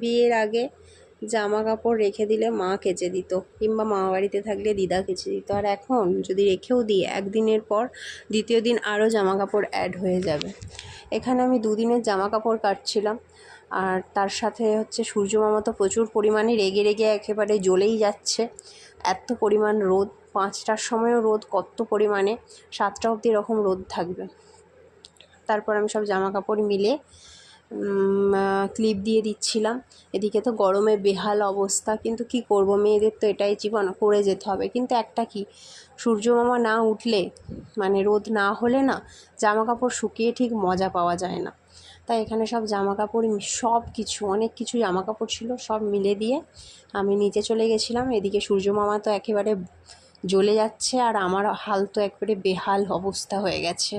বিয়ের আগে জামা কাপড় রেখে দিলে মা কেচে দিত, কিংবা মামা বাড়িতে থাকলে দিদা কেচে দিত। আর এখন যদি রেখেও দিই, একদিনের পর দ্বিতীয় দিন আরও জামা কাপড় অ্যাড হয়ে যাবে। এখানে আমি 2 দিনের জামা কাপড় কাটছিলাম, আর তার সাথে হচ্ছে সূর্য মামা তো প্রচুর পরিমাণে রেগে রেগে একেবারে জ্বলেই যাচ্ছে। এত পরিমাণ রোদ, 5টার সময়ও রোদ, কত পরিমাণে 7টা অবধি এরকম রোদ থাকবে। তারপর আমি সব জামা কাপড় মিলে ক্লিপ দিয়ে দিচ্ছিলাম। এদিকে তো গরমে বেহাল অবস্থা, কিন্তু কি করব, মেয়েদের তো এটাই জীবন, করে যেতে হবে। কিন্তু একটা কি, সূর্য মামা না উঠলে, মানে রোদ না হলে না জামা কাপড় শুকিয়ে ঠিক মজা পাওয়া যায় না। তাই এখানে সব জামা কাপড়, সব কিছু, অনেক কিছু জামা কাপড় ছিল, সব মিলে দিয়ে আমি নিচে চলে গেছিলাম। এদিকে সূর্য মামা তো একেবারে জ্বলে যাচ্ছে, আর আমার হাল তো একবারে বেহাল অবস্থা হয়ে গেছে।